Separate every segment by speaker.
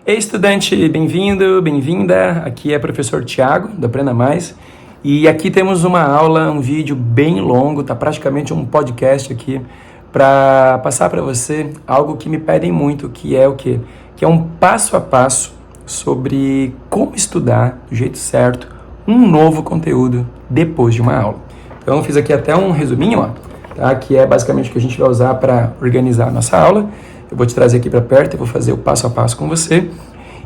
Speaker 1: Ei, estudante, bem-vindo, bem-vinda. Aqui é o professor Thiago, do Aprenda Mais. E aqui temos uma aula, um vídeo bem longo, tá praticamente um podcast aqui, para passar para você algo que me pedem muito, que é o quê? Que é um passo a passo sobre como estudar do jeito certo um novo conteúdo depois de uma aula. Então eu fiz aqui até um resuminho, ó, tá? Que é basicamente o que a gente vai usar para organizar a nossa aula. Eu vou te trazer aqui para perto, eu vou fazer o passo a passo com você.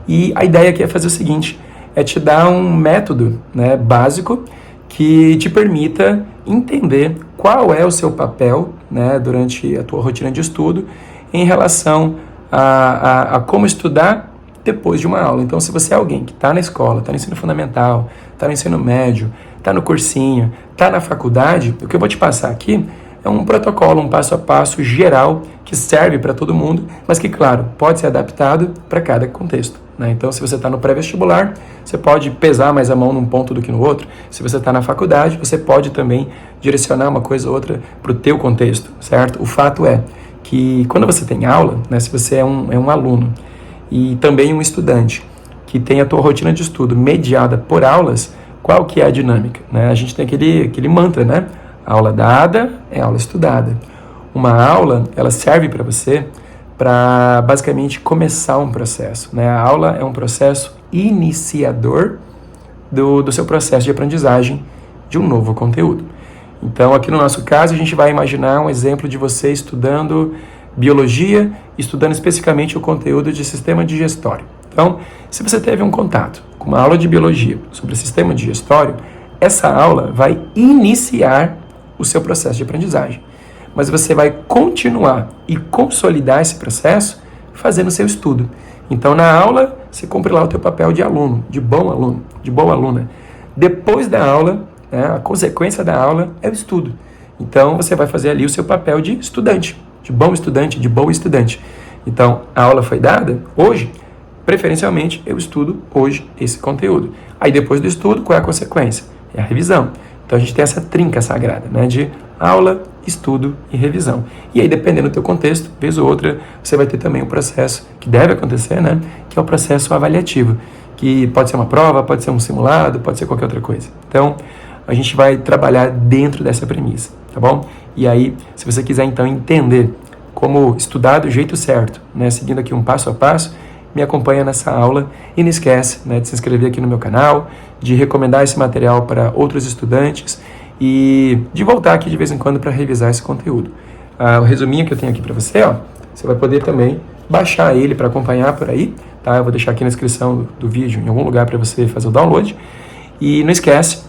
Speaker 1: E a ideia aqui é fazer o seguinte, é te dar um método, né, básico que te permita entender qual é o seu papel, né, durante a tua rotina de estudo em relação a como estudar depois de uma aula. Então, se você é alguém que está na escola, está no ensino fundamental, está no ensino médio, está no cursinho, está na faculdade, o que eu vou te passar aqui é um protocolo, um passo a passo geral que serve para todo mundo, mas que, claro, pode ser adaptado para cada contexto, né? Então, se você está no pré-vestibular, você pode pesar mais a mão num ponto do que no outro. Se você está na faculdade, você pode também direcionar uma coisa ou outra para o teu contexto, certo? O fato é que quando você tem aula, né, se você é um aluno e também um estudante que tem a tua rotina de estudo mediada por aulas, qual que é a dinâmica, né? A gente tem aquele mantra, né? Aula dada é aula estudada. Uma aula, ela serve para você para basicamente começar um processo, né? A aula é um processo iniciador do seu processo de aprendizagem de um novo conteúdo. Então, aqui no nosso caso, a gente vai imaginar um exemplo de você estudando biologia, estudando especificamente o conteúdo de sistema digestório. Então, se você teve um contato com uma aula de biologia sobre sistema digestório, essa aula vai iniciar o seu processo de aprendizagem. Mas você vai continuar e consolidar esse processo fazendo o seu estudo. Então, na aula, você cumpre lá o teu papel de aluno, de bom aluno, de boa aluna. Depois da aula, né, a consequência da aula é o estudo. Então, você vai fazer ali o seu papel de estudante, de bom estudante, de boa estudante. Então, a aula foi dada hoje, preferencialmente, eu estudo hoje esse conteúdo. Aí, depois do estudo, qual é a consequência? É a revisão. Então, a gente tem essa trinca sagrada, né, de aula, estudo e revisão. E aí, dependendo do teu contexto, vez ou outra, você vai ter também um processo que deve acontecer, né, que é o processo avaliativo, que pode ser uma prova, pode ser um simulado, pode ser qualquer outra coisa. Então, a gente vai trabalhar dentro dessa premissa, tá bom? E aí, se você quiser, então, entender como estudar do jeito certo, né, seguindo aqui um passo a passo, me acompanha nessa aula e não esquece, né, de se inscrever aqui no meu canal, de recomendar esse material para outros estudantes e de voltar aqui de vez em quando para revisar esse conteúdo. O resuminho que eu tenho aqui para você, ó, você vai poder também baixar ele para acompanhar por aí, tá? Eu vou deixar aqui na descrição do vídeo, em algum lugar para você fazer o download. E não esquece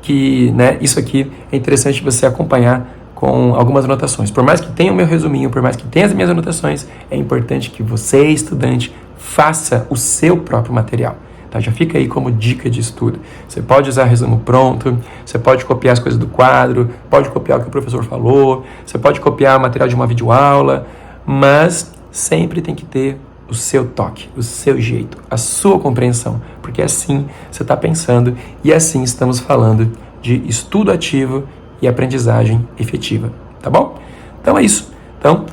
Speaker 1: que, né, isso aqui é interessante você acompanhar com algumas anotações. Por mais que tenha o meu resuminho, por mais que tenha as minhas anotações, é importante que você, estudante, faça o seu próprio material. Tá? Já fica aí como dica de estudo. Você pode usar resumo pronto, você pode copiar as coisas do quadro, pode copiar o que o professor falou, você pode copiar o material de uma videoaula, mas sempre tem que ter o seu toque, o seu jeito, a sua compreensão, porque assim você está pensando e assim estamos falando de estudo ativo e aprendizagem efetiva, tá bom? Então é isso. Então,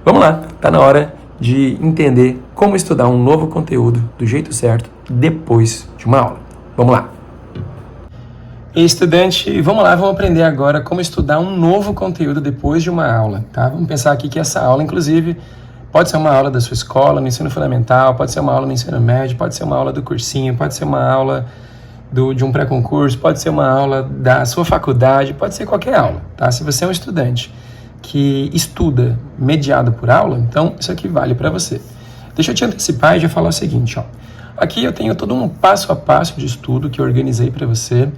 Speaker 1: vamos lá. Tá na hora de entender como estudar um novo conteúdo do jeito certo depois de uma aula. Vamos lá. E estudante, vamos lá, vamos aprender agora como estudar um novo conteúdo depois de uma aula, tá? Vamos pensar aqui que essa aula, inclusive, pode ser uma aula da sua escola, no ensino fundamental, pode ser uma aula no ensino médio, pode ser uma aula do cursinho, pode ser uma aula de um pré-concurso, pode ser uma aula da sua faculdade, pode ser qualquer aula, tá? Se você é um estudante que estuda mediado por aula, então isso aqui vale para você. Deixa eu te antecipar e já falar o seguinte, ó. Aqui eu tenho todo um passo a passo de estudo que eu organizei para você,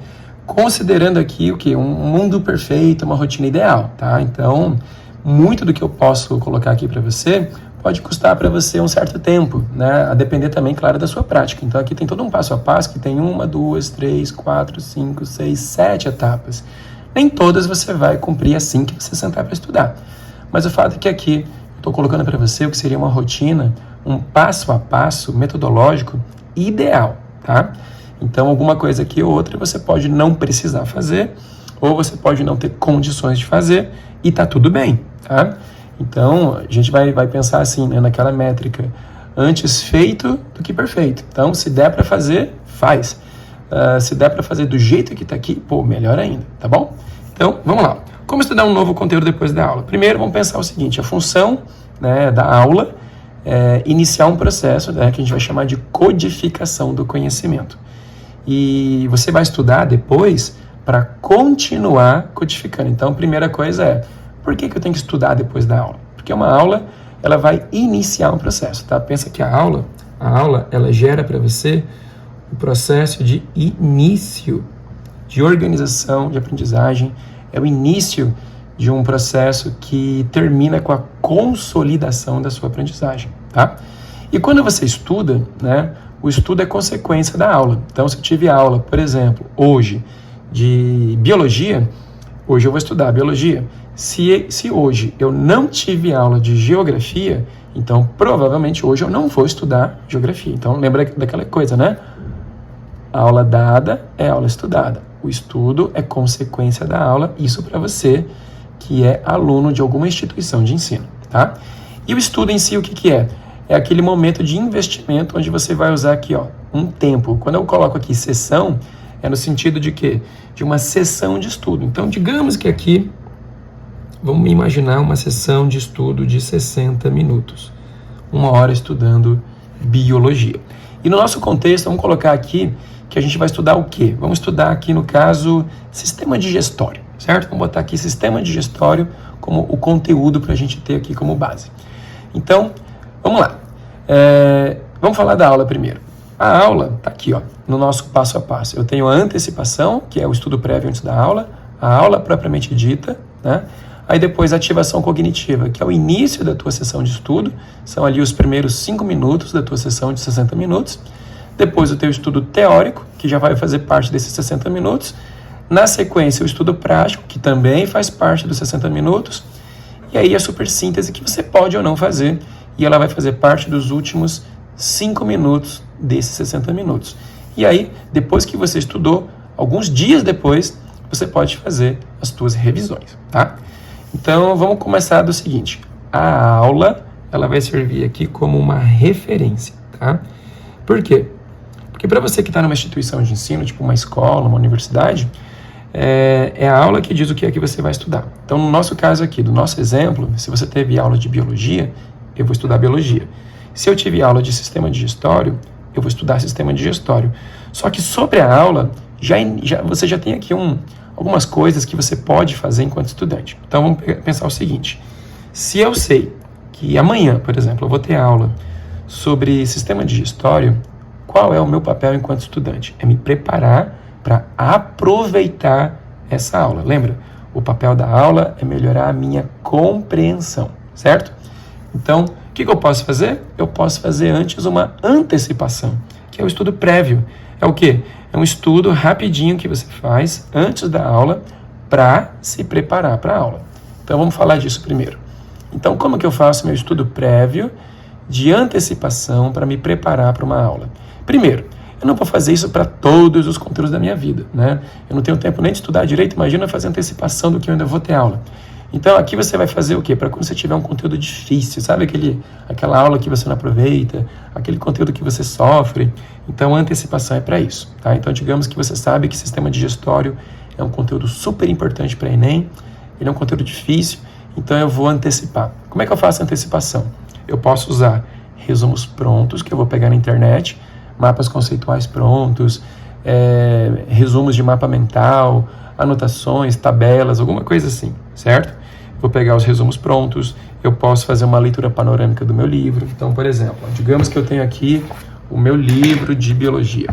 Speaker 1: considerando aqui o quê? Um mundo perfeito, uma rotina ideal, tá? Então, muito do que eu posso colocar aqui para você pode custar para você um certo tempo, né? A depender também, claro, da sua prática. Então, aqui tem todo um passo a passo que tem 1, 2, 3, 4, 5, 6, 7 etapas. Nem todas você vai cumprir assim que você sentar para estudar. Mas o fato é que aqui eu estou colocando para você o que seria uma rotina, um passo a passo metodológico ideal, tá? Então, alguma coisa aqui ou outra você pode não precisar fazer, ou você pode não ter condições de fazer, e tá tudo bem, tá? Então, a gente vai pensar assim, né, naquela métrica Antes feito do que perfeito. Então, se der para fazer, faz. Se der para fazer do jeito que está aqui, pô, melhor ainda, tá bom? Então, vamos lá. Como estudar um novo conteúdo depois da aula? Primeiro, vamos pensar o seguinte, a função, né, da aula é iniciar um processo, né, que a gente vai chamar de codificação do conhecimento. E você vai estudar depois para continuar codificando. Então, a primeira coisa é, por que eu tenho que estudar depois da aula? Porque uma aula, ela vai iniciar um processo, tá? Pensa que a aula, ela gera para você o processo de início, de organização, de aprendizagem, é o início de um processo que termina com a consolidação da sua aprendizagem, tá? E quando você estuda, né, o estudo é consequência da aula. Então, se eu tive aula, por exemplo, hoje, de biologia, hoje eu vou estudar biologia. Se hoje eu não tive aula de geografia, então provavelmente hoje eu não vou estudar geografia. Então, lembra daquela coisa, né? Aula dada é aula estudada. O estudo é consequência da aula, isso para você que é aluno de alguma instituição de ensino, tá? E o estudo em si, o que é? É aquele momento de investimento onde você vai usar aqui, ó, um tempo. Quando eu coloco aqui sessão, é no sentido de quê? De uma sessão de estudo. Então, digamos que aqui, vamos imaginar uma sessão de estudo de 60 minutos. 1 hora estudando biologia. E no nosso contexto, vamos colocar aqui que a gente vai estudar o quê? Vamos estudar aqui, no caso, sistema digestório, certo? Vamos botar aqui sistema digestório como o conteúdo para a gente ter aqui como base. Então, vamos lá. Vamos falar da aula primeiro. A aula está aqui, ó, no nosso passo a passo. Eu tenho a antecipação, que é o estudo prévio antes da aula, a aula propriamente dita, né? Aí depois a ativação cognitiva, que é o início da tua sessão de estudo, são ali os primeiros 5 minutos da tua sessão de 60 minutos. Depois o teu estudo teórico, que já vai fazer parte desses 60 minutos. Na sequência, o estudo prático, que também faz parte dos 60 minutos. E aí a super síntese, que você pode ou não fazer, e ela vai fazer parte dos últimos 5 minutos desses 60 minutos. E aí, depois que você estudou, alguns dias depois, você pode fazer as tuas revisões, tá? Então, vamos começar do seguinte. A aula, ela vai servir aqui como uma referência, tá? Por quê? Porque para você que está numa instituição de ensino, tipo uma escola, uma universidade, é a aula que diz o que é que você vai estudar. Então, no nosso caso aqui, do nosso exemplo, se você teve aula de biologia, eu vou estudar biologia. Se eu tive aula de sistema digestório, eu vou estudar sistema digestório. Só que sobre a aula, você já tem aqui algumas coisas que você pode fazer enquanto estudante. Então, vamos pensar o seguinte. Se eu sei que amanhã, por exemplo, eu vou ter aula sobre sistema digestório, qual é o meu papel enquanto estudante? É me preparar para aproveitar essa aula. Lembra? O papel da aula é melhorar a minha compreensão, certo? Então, o que eu posso fazer? Eu posso fazer antes uma antecipação, que é o estudo prévio. É o quê? É um estudo rapidinho que você faz antes da aula para se preparar para a aula. Então, vamos falar disso primeiro. Então, como que eu faço meu estudo prévio de antecipação para me preparar para uma aula? Primeiro, eu não vou fazer isso para todos os conteúdos da minha vida, né? Eu não tenho tempo nem de estudar direito, imagina fazer antecipação do que eu ainda vou ter aula. Então, aqui você vai fazer o quê? Para quando você tiver um conteúdo difícil, sabe aquela aula que você não aproveita, aquele conteúdo que você sofre. Então, a antecipação é para isso, tá? Então, digamos que você sabe que sistema digestório é um conteúdo super importante para Enem, ele é um conteúdo difícil, então eu vou antecipar. Como é que eu faço a antecipação? Eu posso usar resumos prontos, que eu vou pegar na internet, mapas conceituais prontos, resumos de mapa mental, anotações, tabelas, alguma coisa assim, certo? Vou pegar os resumos prontos, eu posso fazer uma leitura panorâmica do meu livro. Então, por exemplo, digamos que eu tenho aqui o meu livro de biologia.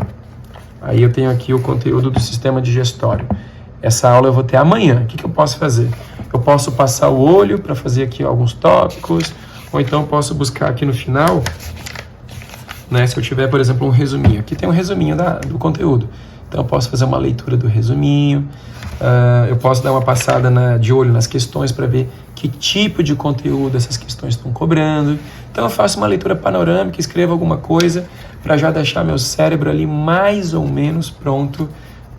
Speaker 1: Aí eu tenho aqui o conteúdo do sistema digestório. Essa aula eu vou ter amanhã. O que eu posso fazer? Eu posso passar o olho para fazer aqui alguns tópicos, ou então eu posso buscar aqui no final, né, se eu tiver, por exemplo, um resuminho. Aqui tem um resuminho do conteúdo. Então, eu posso fazer uma leitura do resuminho, eu posso dar uma passada de olho nas questões para ver que tipo de conteúdo essas questões estão cobrando. Então, eu faço uma leitura panorâmica, escrevo alguma coisa para já deixar meu cérebro ali mais ou menos pronto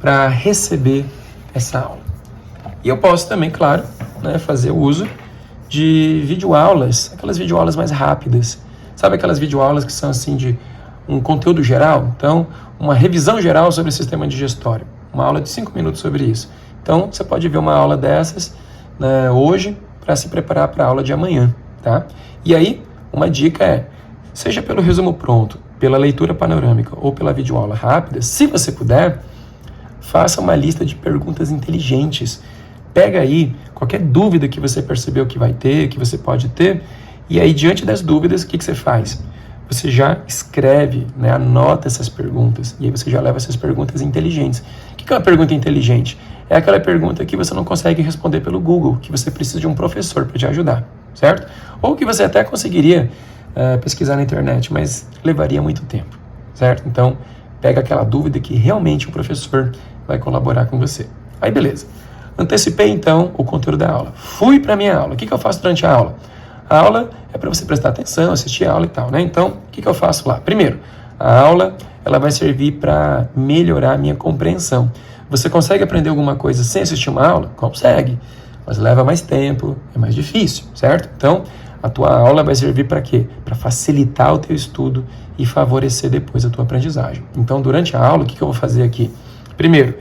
Speaker 1: para receber essa aula. E eu posso também, claro, né, fazer uso de videoaulas, aquelas videoaulas mais rápidas. Sabe aquelas videoaulas que são assim de um conteúdo geral? Então, uma revisão geral sobre o sistema digestório. Uma aula de 5 minutos sobre isso. Então, você pode ver uma aula dessas, né, hoje para se preparar para a aula de amanhã, tá? E aí, uma dica é, seja pelo resumo pronto, pela leitura panorâmica ou pela videoaula rápida, se você puder, faça uma lista de perguntas inteligentes. Pega aí qualquer dúvida que você percebeu que vai ter, que você pode ter, e aí, diante das dúvidas, o que você faz? Você já escreve, né, anota essas perguntas, e aí você já leva essas perguntas inteligentes. O que é uma pergunta inteligente? É aquela pergunta que você não consegue responder pelo Google, que você precisa de um professor para te ajudar, certo? Ou que você até conseguiria pesquisar na internet, mas levaria muito tempo, certo? Então, pega aquela dúvida que realmente o professor vai colaborar com você. Aí, beleza. Antecipei, então, o conteúdo da aula. Fui para a minha aula. O que eu faço durante a aula? A aula é para você prestar atenção, assistir a aula e tal, né? Então, o que eu faço lá? Primeiro, a aula ela vai servir para melhorar a minha compreensão. Você consegue aprender alguma coisa sem assistir uma aula? Consegue, mas leva mais tempo, é mais difícil, certo? Então, a tua aula vai servir para quê? Para facilitar o teu estudo e favorecer depois a tua aprendizagem. Então, durante a aula, o que eu vou fazer aqui? Primeiro,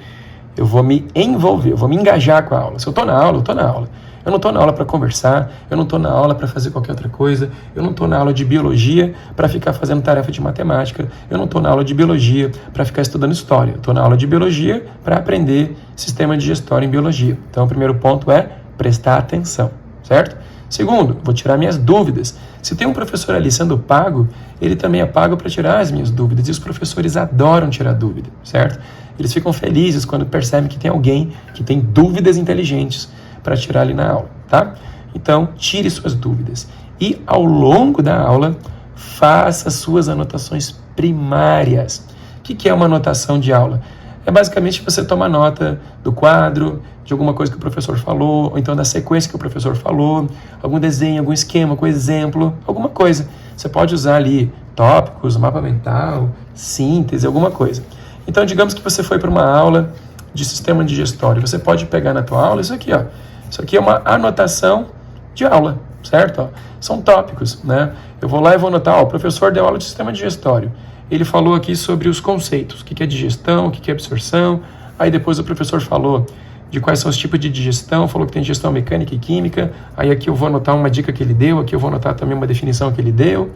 Speaker 1: eu vou me envolver, eu vou me engajar com a aula. Se eu estou na aula, eu estou na aula. Eu não estou na aula para conversar, eu não estou na aula para fazer qualquer outra coisa, eu não estou na aula de biologia para ficar fazendo tarefa de matemática, eu não estou na aula de biologia para ficar estudando história, eu estou na aula de biologia para aprender sistema digestório em biologia. Então, o primeiro ponto é prestar atenção, certo? Segundo, vou tirar minhas dúvidas. Se tem um professor ali sendo pago, ele também é pago para tirar as minhas dúvidas, e os professores adoram tirar dúvida, certo? Eles ficam felizes quando percebem que tem alguém que tem dúvidas inteligentes para tirar ali na aula, tá? Então, tire suas dúvidas. E, ao longo da aula, faça suas anotações primárias. O que é uma anotação de aula? É basicamente você tomar nota do quadro, de alguma coisa que o professor falou, ou então da sequência que o professor falou, algum desenho, algum esquema, com exemplo, alguma coisa. Você pode usar ali tópicos, mapa mental, síntese, alguma coisa. Então, digamos que você foi para uma aula de sistema digestório. Você pode pegar na tua aula isso aqui, ó. Isso aqui é uma anotação de aula, certo? Ó, são tópicos, né? Eu vou lá e vou anotar, ó, o professor deu aula de sistema digestório. Ele falou aqui sobre os conceitos, o que é digestão, o que é absorção. Aí depois o professor falou de quais são os tipos de digestão, falou que tem digestão mecânica e química. Aí aqui eu vou anotar uma dica que ele deu, aqui eu vou anotar também uma definição que ele deu.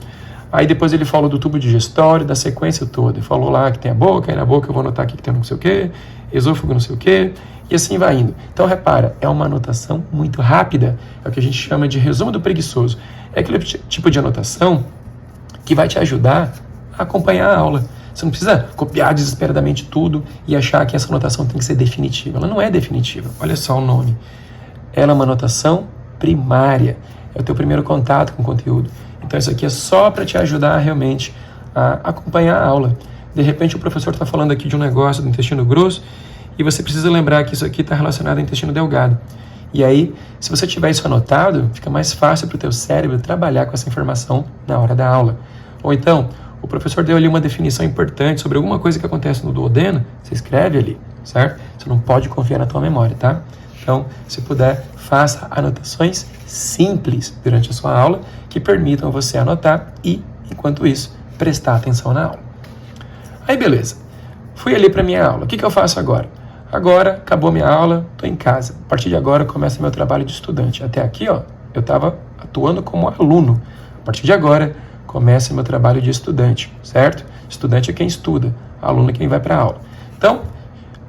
Speaker 1: Aí depois ele falou do tubo digestório, da sequência toda. Ele falou lá que tem a boca, aí na boca eu vou anotar aqui que tem não sei o quê, esôfago não sei o quê, e assim vai indo. Então repara, é uma anotação muito rápida, é o que a gente chama de resumo do preguiçoso. É aquele tipo de anotação que vai te ajudar a acompanhar a aula. Você não precisa copiar desesperadamente tudo e achar que essa anotação tem que ser definitiva. Ela não é definitiva, olha só o nome. Ela é uma anotação primária, é o teu primeiro contato com o conteúdo. Então isso aqui é só para te ajudar realmente a acompanhar a aula. De repente o professor está falando aqui de um negócio do intestino grosso e você precisa lembrar que isso aqui está relacionado ao intestino delgado. E aí, se você tiver isso anotado, fica mais fácil para o teu cérebro trabalhar com essa informação na hora da aula. Ou então, o professor deu ali uma definição importante sobre alguma coisa que acontece no duodeno, você escreve ali, certo? Você não pode confiar na tua memória, tá? Então, se puder, faça anotações simples durante a sua aula que permitam você anotar e, enquanto isso, prestar atenção na aula. Aí, beleza. Fui ali para minha aula. O que eu faço agora? Agora, acabou minha aula, estou em casa. A partir de agora, começa meu trabalho de estudante. Até aqui, ó, eu estava atuando como aluno. A partir de agora, começa meu trabalho de estudante, certo? Estudante é quem estuda, aluno é quem vai para a aula. Então,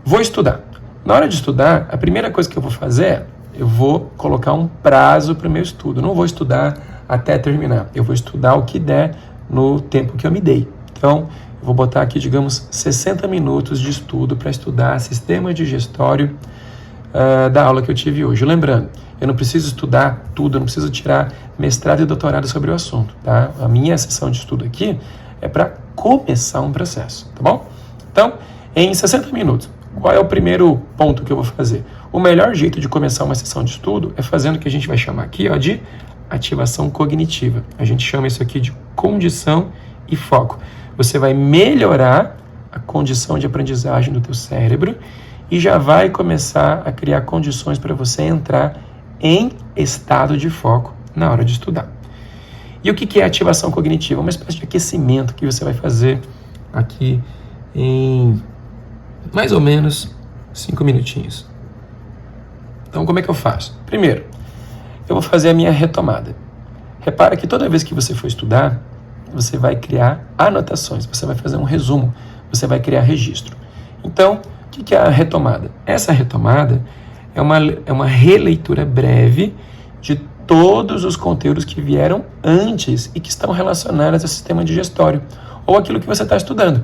Speaker 1: vou estudar. Na hora de estudar, a primeira coisa que eu vou fazer é, eu vou colocar um prazo para o meu estudo. Não vou estudar até terminar. Eu vou estudar o que der no tempo que eu me dei. Então, eu vou botar aqui, digamos, 60 minutos de estudo para estudar sistema digestório da aula que eu tive hoje. Lembrando, eu não preciso estudar tudo, eu não preciso tirar mestrado e doutorado sobre o assunto, tá? A minha sessão de estudo aqui é para começar um processo, tá bom? Então, em 60 minutos, qual é o primeiro ponto que eu vou fazer? O melhor jeito de começar uma sessão de estudo é fazendo o que a gente vai chamar aqui, ó, de ativação cognitiva. A gente chama isso aqui de condição e foco. Você vai melhorar a condição de aprendizagem do teu cérebro e já vai começar a criar condições para você entrar em estado de foco na hora de estudar. E o que é ativação cognitiva? Uma espécie de aquecimento que você vai fazer aqui em mais ou menos 5 minutinhos. Então, como é que eu faço? Primeiro, eu vou fazer a minha retomada. Repara que toda vez que você for estudar, você vai criar anotações, você vai fazer um resumo, você vai criar registro. Então, o que é a retomada? Essa retomada é uma releitura breve de todos os conteúdos que vieram antes e que estão relacionados ao sistema digestório ou aquilo que você está estudando.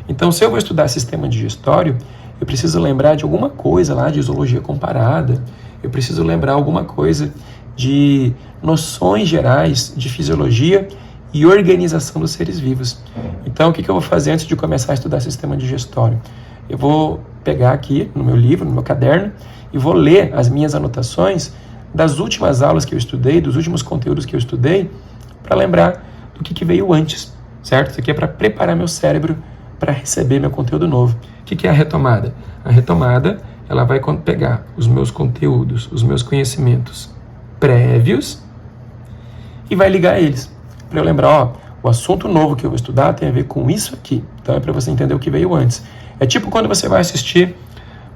Speaker 1: Então, se eu vou estudar sistema digestório, eu preciso lembrar de alguma coisa lá de zoologia comparada, eu preciso lembrar alguma coisa de noções gerais de fisiologia e organização dos seres vivos. Então, o que eu vou fazer antes de começar a estudar sistema digestório? Eu vou pegar aqui no meu livro, no meu caderno, e vou ler as minhas anotações das últimas aulas que eu estudei, dos últimos conteúdos que eu estudei, para lembrar do que veio antes, certo? Isso aqui é para preparar meu cérebro para receber meu conteúdo novo. O que é a retomada? A retomada, ela vai pegar os meus conteúdos, os meus conhecimentos prévios e vai ligar eles. Para eu lembrar, o assunto novo que eu vou estudar tem a ver com isso aqui. Então é para você entender o que veio antes. É tipo quando você vai assistir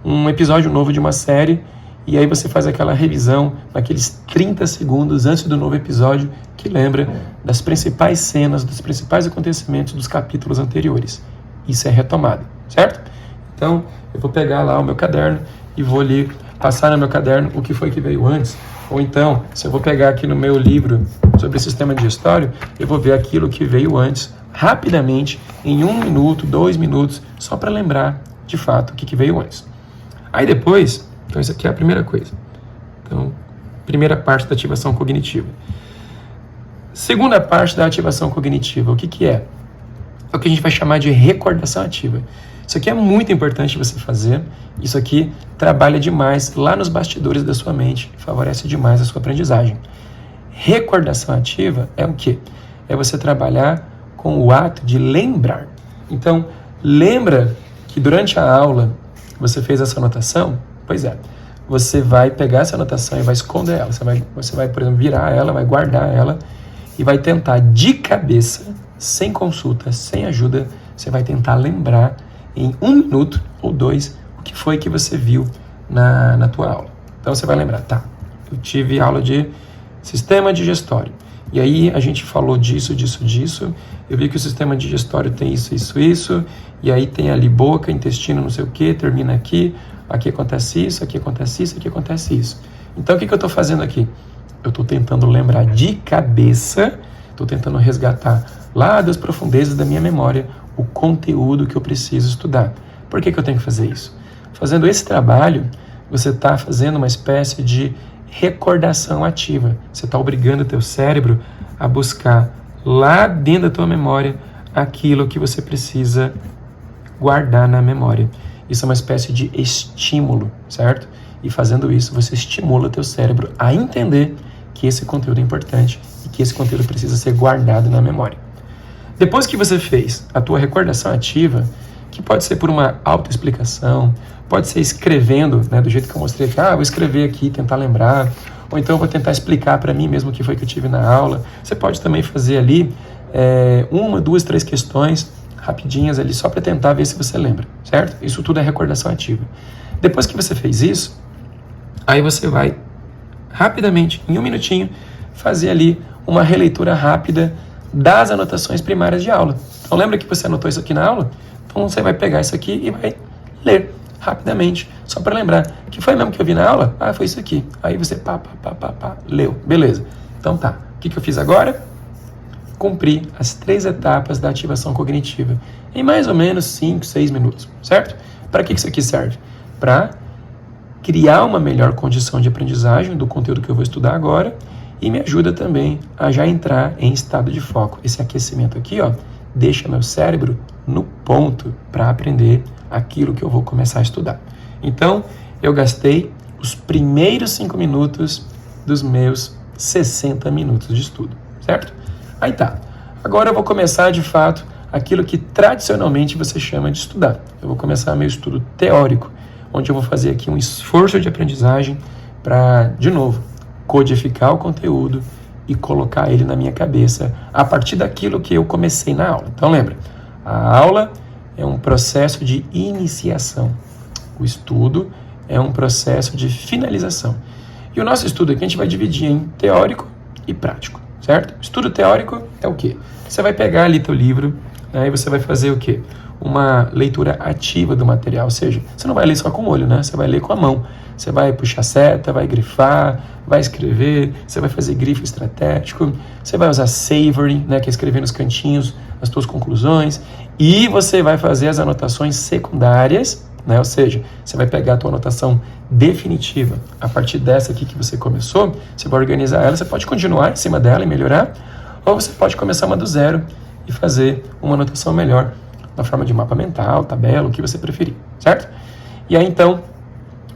Speaker 1: um episódio novo de uma série e aí você faz aquela revisão naqueles 30 segundos antes do novo episódio que lembra das principais cenas, dos principais acontecimentos dos capítulos anteriores. Isso é retomada, certo? Então, eu vou pegar lá o meu caderno e vou ali passar no meu caderno o que foi que veio antes. Ou então, se eu vou pegar aqui no meu livro sobre sistema digestório, eu vou ver aquilo que veio antes, rapidamente, em 1 minuto, 2 minutos, só para lembrar, de fato, o que veio antes. Aí depois, então isso aqui é a primeira coisa. Então, primeira parte da ativação cognitiva. Segunda parte da ativação cognitiva, o que é? É o que a gente vai chamar de recordação ativa. Isso aqui é muito importante você fazer. Isso aqui trabalha demais lá nos bastidores da sua mente, favorece demais a sua aprendizagem. Recordação ativa é o quê? É você trabalhar com o ato de lembrar. Então, lembra que durante a aula você fez essa anotação? Pois é. Você vai pegar essa anotação e vai esconder ela. Você vai, por exemplo, virar ela, vai guardar ela e vai tentar de cabeça, sem consulta, sem ajuda, você vai tentar lembrar em 1 minuto ou 2 o que foi que você viu na tua aula. Então você vai lembrar, tá, eu tive aula de sistema digestório. E aí a gente falou disso. Eu vi que o sistema digestório tem isso. E aí tem ali boca, intestino, não sei o que, termina aqui. Aqui acontece isso, aqui acontece isso, aqui acontece isso. Então o que eu estou fazendo aqui? Eu estou tentando lembrar de cabeça, estou tentando resgatar lá das profundezas da minha memória o conteúdo que eu preciso estudar. Por que eu tenho que fazer isso? Fazendo esse trabalho, você está fazendo uma espécie de recordação ativa. Você está obrigando o teu cérebro a buscar lá dentro da tua memória aquilo que você precisa guardar na memória. Isso é uma espécie de estímulo, certo? E fazendo isso, você estimula o teu cérebro a entender que esse conteúdo é importante e que esse conteúdo precisa ser guardado na memória. Depois que você fez a tua recordação ativa, que pode ser por uma autoexplicação, pode ser escrevendo, né, do jeito que eu mostrei aqui, vou escrever aqui, tentar lembrar, ou então vou tentar explicar para mim mesmo o que foi que eu tive na aula. Você pode também fazer ali 1, 2, 3 questões rapidinhas ali, só para tentar ver se você lembra, certo? Isso tudo é recordação ativa. Depois que você fez isso, aí você vai rapidamente, em 1 minutinho, fazer ali uma releitura rápida das anotações primárias de aula. Então lembra que você anotou isso aqui na aula? Então você vai pegar isso aqui e vai ler rapidamente, só para lembrar. Que foi mesmo que eu vi na aula? Foi isso aqui. Aí você leu. Beleza. Então tá. O que eu fiz agora? Cumpri as 3 etapas da ativação cognitiva em mais ou menos 5, 6 minutos, certo? Para que isso aqui serve? Para criar uma melhor condição de aprendizagem do conteúdo que eu vou estudar agora e me ajuda também a já entrar em estado de foco. Esse aquecimento aqui, deixa meu cérebro no ponto para aprender aquilo que eu vou começar a estudar. Então, eu gastei os primeiros 5 minutos dos meus 60 minutos de estudo, certo? Aí tá. Agora eu vou começar, de fato, aquilo que tradicionalmente você chama de estudar. Eu vou começar meu estudo teórico, onde eu vou fazer aqui um esforço de aprendizagem para, de novo, codificar o conteúdo e colocar ele na minha cabeça a partir daquilo que eu comecei na aula. Então lembra, a aula é um processo de iniciação. O estudo é um processo de finalização. E o nosso estudo aqui a gente vai dividir em teórico e prático, certo? Estudo teórico é o quê? Você vai pegar ali teu livro, né, e você vai fazer o quê? Uma leitura ativa do material, ou seja, você não vai ler só com o olho, né? Você vai ler com a mão. Você vai puxar seta, vai grifar, vai escrever, você vai fazer grifo estratégico, você vai usar savory, né, que é escrever nos cantinhos as suas conclusões, e você vai fazer as anotações secundárias, né, ou seja, você vai pegar a tua anotação definitiva a partir dessa aqui que você começou, você vai organizar ela, você pode continuar em cima dela e melhorar, ou você pode começar uma do zero e fazer uma anotação melhor, na forma de mapa mental, tabela, o que você preferir, certo? E aí então,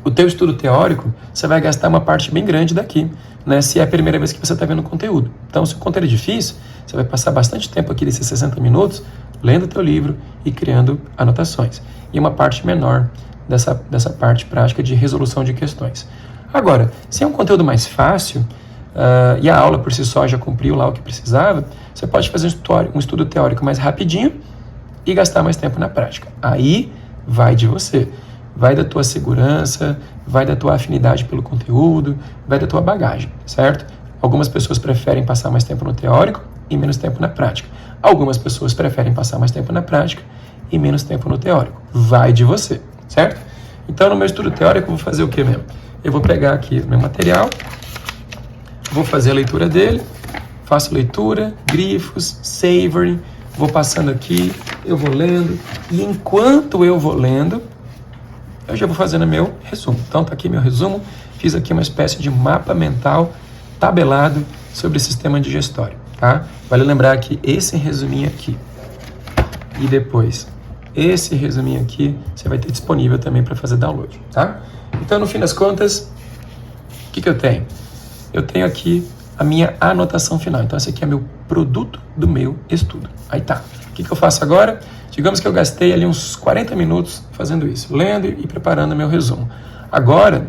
Speaker 1: o teu estudo teórico, você vai gastar uma parte bem grande daqui, né, se é a primeira vez que você está vendo o conteúdo. Então, se o conteúdo é difícil, você vai passar bastante tempo aqui desses 60 minutos lendo o teu livro e criando anotações. E uma parte menor dessa parte prática de resolução de questões. Agora, se é um conteúdo mais fácil, e a aula por si só já cumpriu lá o que precisava, você pode fazer um estudo teórico mais rapidinho e gastar mais tempo na prática. Aí vai de você. Vai da tua segurança, vai da tua afinidade pelo conteúdo, vai da tua bagagem, certo? Algumas pessoas preferem passar mais tempo no teórico e menos tempo na prática. Algumas pessoas preferem passar mais tempo na prática e menos tempo no teórico. Vai de você, certo? Então, no meu estudo teórico, eu vou fazer o que mesmo? Eu vou pegar aqui o meu material, vou fazer a leitura dele, faço leitura, grifos, savory, vou passando aqui, eu vou lendo, e enquanto eu vou lendo, eu já vou fazendo meu resumo. Então, tá aqui meu resumo. Fiz aqui uma espécie de mapa mental tabelado sobre o sistema digestório, tá? Vale lembrar que esse resuminho aqui e depois esse resuminho aqui você vai ter disponível também para fazer download, tá? Então, no fim das contas, o que eu tenho? Eu tenho aqui a minha anotação final. Então, esse aqui é meu produto do meu estudo. Aí tá. O que eu faço agora? Digamos que eu gastei ali uns 40 minutos fazendo isso, lendo e preparando meu resumo. Agora,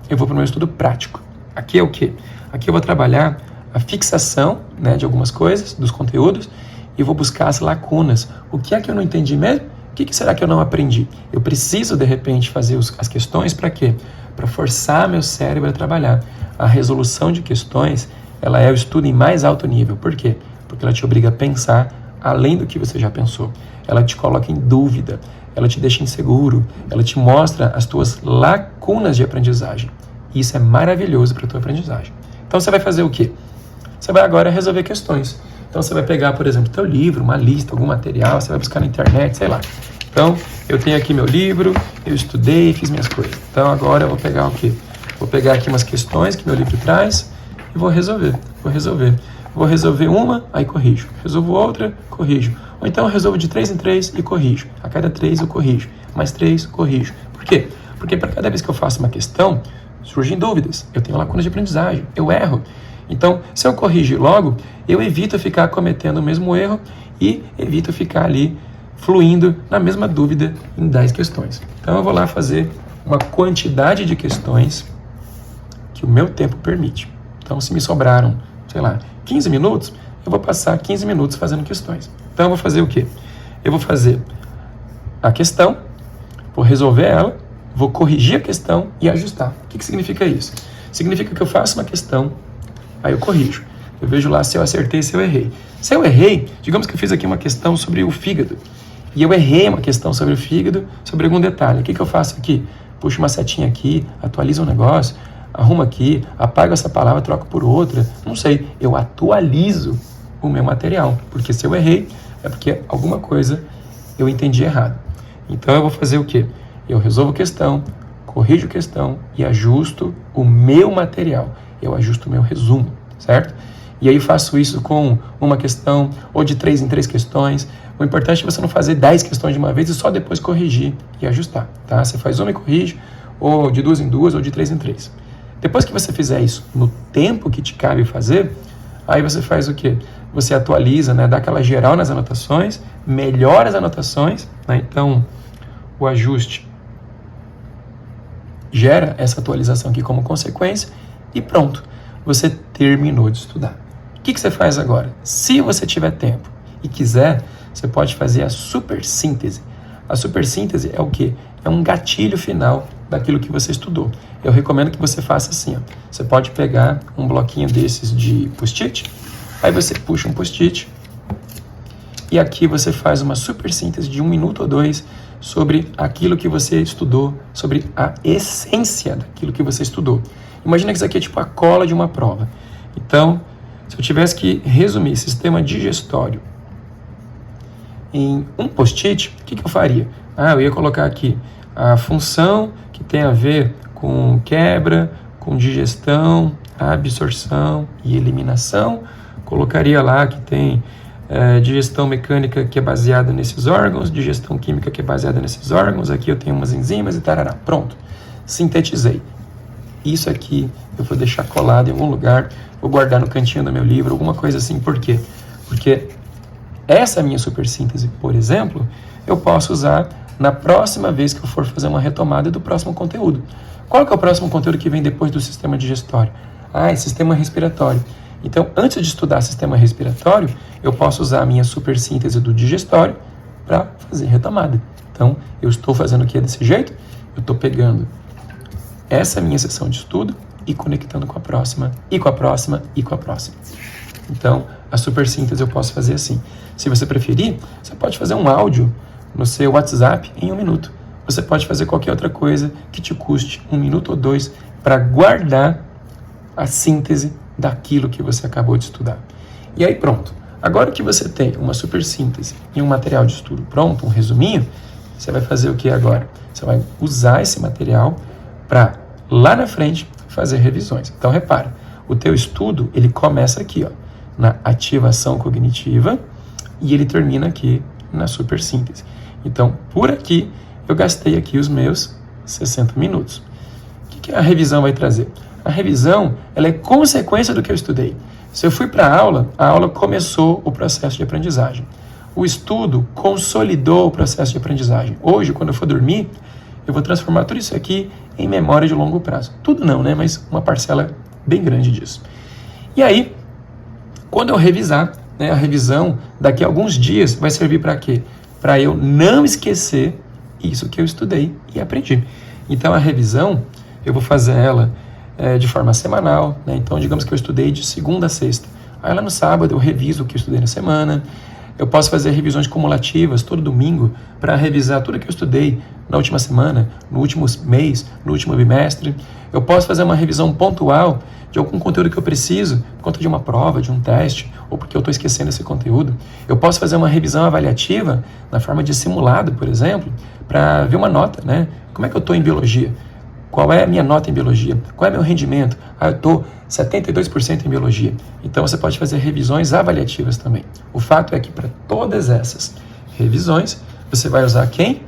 Speaker 1: eu vou para o meu estudo prático. Aqui é o quê? Aqui eu vou trabalhar a fixação, né, de algumas coisas, dos conteúdos, e vou buscar as lacunas. O que é que eu não entendi mesmo? O que será que eu não aprendi? Eu preciso, de repente, fazer as questões para quê? Para forçar meu cérebro a trabalhar. A resolução de questões, ela é o estudo em mais alto nível. Por quê? Porque ela te obriga a pensar além do que você já pensou. Ela te coloca em dúvida, ela te deixa inseguro, ela te mostra as tuas lacunas de aprendizagem. E isso é maravilhoso para a tua aprendizagem. Então você vai fazer o quê? Você vai agora resolver questões. Então você vai pegar, por exemplo, teu livro, uma lista, algum material, você vai buscar na internet, sei lá. Então, eu tenho aqui meu livro, eu estudei, fiz minhas coisas. Então agora eu vou pegar o quê? Vou pegar aqui umas questões que meu livro traz e vou resolver. Vou resolver uma, aí corrijo. Resolvo outra, corrijo. Ou então eu resolvo de 3 em 3 e corrijo. A cada 3 eu corrijo. Mais 3, corrijo. Por quê? Porque para cada vez que eu faço uma questão, surgem dúvidas. Eu tenho lacunas de aprendizagem. Eu erro. Então, se eu corrigir logo, eu evito ficar cometendo o mesmo erro e evito ficar ali fluindo na mesma dúvida em 10 questões. Então, eu vou lá fazer uma quantidade de questões que o meu tempo permite. Então, se me sobraram, sei lá, 15 minutos, eu vou passar 15 minutos fazendo questões. Então, eu vou fazer o quê? Eu vou fazer a questão, vou resolver ela, vou corrigir a questão e ajustar. O que significa isso? Significa que eu faço uma questão, aí eu corrijo. Eu vejo lá se eu acertei, se eu errei. Se eu errei, digamos que eu fiz aqui uma questão sobre o fígado, e eu errei uma questão sobre o fígado, sobre algum detalhe. O que eu faço aqui? Puxo uma setinha aqui, atualizo um negócio, arrumo aqui, apago essa palavra, troco por outra, não sei. Eu atualizo o meu material, porque se eu errei, é porque alguma coisa eu entendi errado. Então eu vou fazer o quê? Eu resolvo questão, corrijo questão e ajusto o meu material. Eu ajusto o meu resumo, certo? E aí faço isso com uma questão, ou de 3 em 3 questões. O importante é você não fazer 10 questões de uma vez e só depois corrigir e ajustar, tá? Você faz uma e corrige, ou de 2 em 2, ou de 3 em 3. Depois que você fizer isso no tempo que te cabe fazer, aí você faz o quê? Você atualiza, né? Dá aquela geral nas anotações, melhora as anotações, né? Então, o ajuste gera essa atualização aqui como consequência e pronto, você terminou de estudar. que você faz agora? Se você tiver tempo e quiser, você pode fazer a super síntese. A super síntese é o quê? É um gatilho final daquilo que você estudou. Eu recomendo que você faça assim, ó. Você pode pegar um bloquinho desses de post-it, aí você puxa um post-it e aqui você faz uma super síntese de 1 minuto ou 2 sobre aquilo que você estudou, sobre a essência daquilo que você estudou. Imagina que isso aqui é tipo a cola de uma prova. Então, se eu tivesse que resumir sistema digestório em um post-it, o que eu faria? Eu ia colocar aqui a função que tem a ver com quebra, com digestão, absorção e eliminação. Colocaria lá que tem digestão mecânica que é baseada nesses órgãos, digestão química que é baseada nesses órgãos, aqui eu tenho umas enzimas e tarará. Pronto, sintetizei. Isso aqui eu vou deixar colado em algum lugar, vou guardar no cantinho do meu livro, alguma coisa assim. Por quê? Porque essa minha super síntese, por exemplo, eu posso usar na próxima vez que eu for fazer uma retomada do próximo conteúdo. Qual que é o próximo conteúdo que vem depois do sistema digestório? É sistema respiratório. Então, antes de estudar sistema respiratório, eu posso usar a minha super síntese do digestório para fazer retomada. Então, eu estou fazendo o que desse jeito? Eu estou pegando essa minha sessão de estudo e conectando com a próxima, e com a próxima, e com a próxima. Então, a super síntese eu posso fazer assim. Se você preferir, você pode fazer um áudio no seu WhatsApp em 1 minuto. Você pode fazer qualquer outra coisa que te custe 1 minuto ou 2 para guardar a síntese daquilo que você acabou de estudar. E aí pronto. Agora que você tem uma super síntese e um material de estudo pronto, um resuminho, você vai fazer o que agora? Você vai usar esse material para, lá na frente, fazer revisões. Então repara, o teu estudo, ele começa aqui, ó, na ativação cognitiva e ele termina aqui na super síntese. Então, por aqui, eu gastei aqui os meus 60 minutos. O que a revisão vai trazer? A revisão, ela é consequência do que eu estudei. Se eu fui para a aula começou o processo de aprendizagem. O estudo consolidou o processo de aprendizagem. Hoje, quando eu for dormir, eu vou transformar tudo isso aqui em memória de longo prazo. Tudo não, né? Mas uma parcela bem grande disso. E aí, quando eu revisar, né, a revisão daqui a alguns dias vai servir para quê? Para eu não esquecer isso que eu estudei e aprendi. Então, a revisão, eu vou fazer ela de forma semanal, né? Então, digamos que eu estudei de segunda a sexta. Aí lá no sábado eu reviso o que eu estudei na semana. Eu posso fazer revisões cumulativas todo domingo para revisar tudo que eu estudei na última semana, no último mês, no último bimestre. Eu posso fazer uma revisão pontual de algum conteúdo que eu preciso, por conta de uma prova, de um teste, ou porque eu estou esquecendo esse conteúdo. Eu posso fazer uma revisão avaliativa na forma de simulado, por exemplo, para ver uma nota, né? Como é que eu estou em biologia? Qual é a minha nota em biologia? Qual é meu rendimento? Eu estou 72% em biologia. Então, você pode fazer revisões avaliativas também. O fato é que para todas essas revisões, você vai usar quem?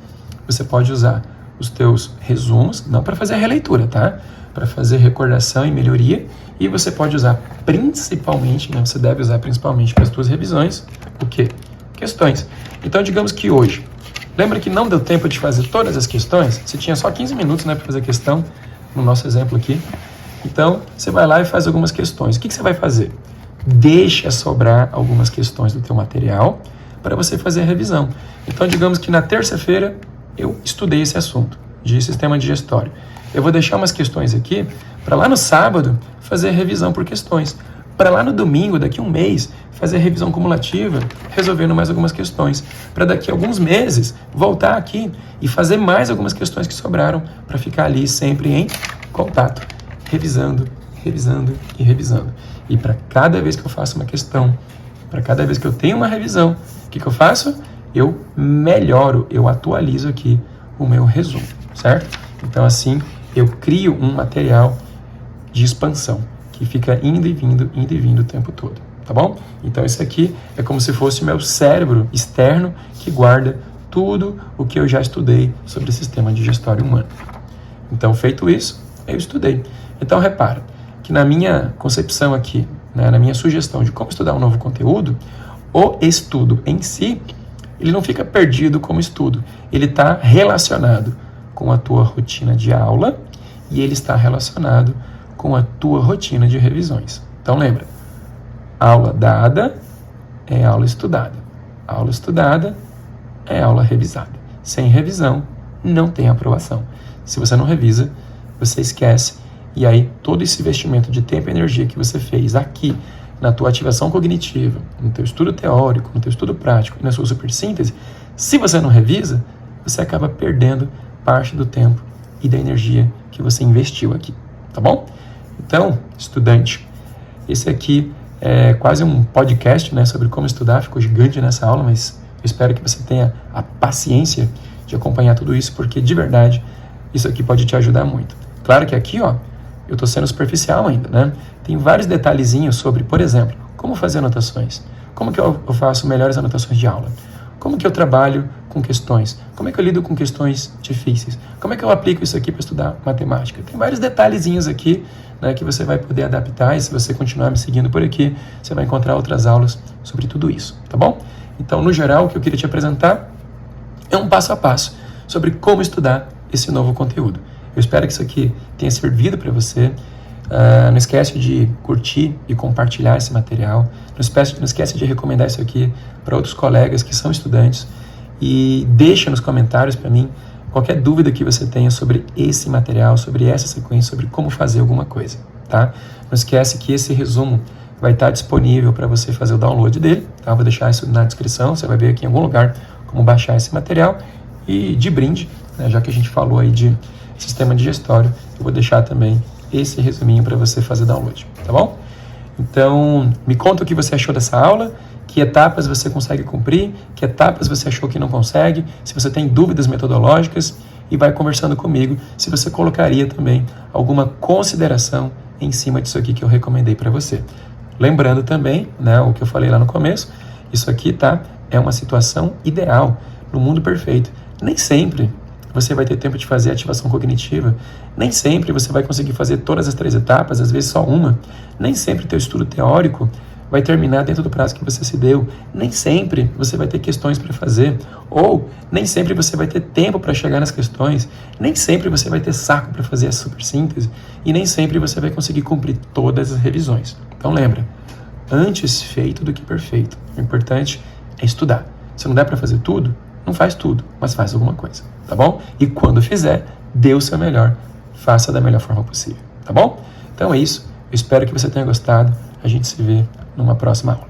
Speaker 1: Você pode usar os teus resumos, não para fazer a releitura, tá? Para fazer recordação e melhoria. E você pode usar principalmente, né? Você deve usar principalmente para as tuas revisões, o quê? Questões. Então, digamos que hoje, lembra que não deu tempo de fazer todas as questões? Você tinha só 15 minutos, né, para fazer a questão, no nosso exemplo aqui. Então, você vai lá e faz algumas questões. O que você vai fazer? Deixa sobrar algumas questões do teu material para você fazer a revisão. Então, digamos que na terça-feira eu estudei esse assunto de sistema digestório. Eu vou deixar umas questões aqui para lá no sábado fazer a revisão por questões. Para lá no domingo, daqui a um mês, fazer a revisão cumulativa, resolvendo mais algumas questões. Para daqui a alguns meses, voltar aqui e fazer mais algumas questões que sobraram para ficar ali sempre em contato, revisando, revisando e revisando. E para cada vez que eu faço uma questão, para cada vez que eu tenho uma revisão, o que eu faço? Eu melhoro, eu atualizo aqui o meu resumo, certo? Então assim, eu crio um material de expansão, que fica indo e vindo o tempo todo, tá bom? Então isso aqui é como se fosse o meu cérebro externo que guarda tudo o que eu já estudei sobre o sistema digestório humano. Então, feito isso, eu estudei. Então, repara que na minha concepção aqui, né, na minha sugestão de como estudar um novo conteúdo, o estudo em si, ele não fica perdido como estudo. Ele está relacionado com a tua rotina de aula e ele está relacionado com a tua rotina de revisões. Então lembra, Aula dada é aula estudada. Aula estudada é aula revisada. Sem revisão, não tem aprovação. Se você não revisa, você esquece. E aí, todo esse investimento de tempo e energia que você fez aqui, na tua ativação cognitiva, no teu estudo teórico, no teu estudo prático e na sua supersíntese, se você não revisa, você acaba perdendo parte do tempo e da energia que você investiu aqui, tá bom? Então, estudante, esse aqui é quase um podcast, né, sobre como estudar, ficou gigante nessa aula, mas eu espero que você tenha a paciência de acompanhar tudo isso, porque de verdade, isso aqui pode te ajudar muito. Claro que aqui, ó, eu estou sendo superficial ainda, né? Tem vários detalhezinhos sobre, por exemplo, como fazer anotações, como que eu faço melhores anotações de aula, como que eu trabalho com questões, como é que eu lido com questões difíceis, como é que eu aplico isso aqui para estudar matemática. Tem vários detalhezinhos aqui, né, que você vai poder adaptar, e se você continuar me seguindo por aqui, você vai encontrar outras aulas sobre tudo isso, tá bom? Então, no geral, o que eu queria te apresentar é um passo a passo sobre como estudar esse novo conteúdo. Eu espero que isso aqui tenha servido para você. Não esquece de curtir e compartilhar esse material. Não esquece de recomendar isso aqui para outros colegas que são estudantes. E deixa nos comentários para mim qualquer dúvida que você tenha sobre esse material, sobre essa sequência, sobre como fazer alguma coisa, tá? Não esquece que esse resumo vai estar disponível para você fazer o download dele, tá? Eu vou deixar isso na descrição, você vai ver aqui em algum lugar como baixar esse material. E de brinde, né, já que a gente falou aí de sistema digestório, eu vou deixar também esse resuminho para você fazer download, tá bom? Então, me conta o que você achou dessa aula, que etapas você consegue cumprir, que etapas você achou que não consegue, se você tem dúvidas metodológicas, e vai conversando comigo se você colocaria também alguma consideração em cima disso aqui que eu recomendei para você. Lembrando também, né, o que eu falei lá no começo, isso aqui, tá, é uma situação ideal, no mundo perfeito. Nem sempre você vai ter tempo de fazer ativação cognitiva, nem sempre você vai conseguir fazer todas as 3 etapas, às vezes só uma, nem sempre teu estudo teórico vai terminar dentro do prazo que você se deu, nem sempre você vai ter questões para fazer, ou nem sempre você vai ter tempo para chegar nas questões, nem sempre você vai ter saco para fazer a supersíntese, e nem sempre você vai conseguir cumprir todas as revisões. Então lembra, antes feito do que perfeito. O importante é estudar. Se não der para fazer tudo, não faz tudo, mas faz alguma coisa, tá bom? E quando fizer, dê o seu melhor, faça da melhor forma possível, tá bom? Então é isso, eu espero que você tenha gostado, a gente se vê numa próxima aula.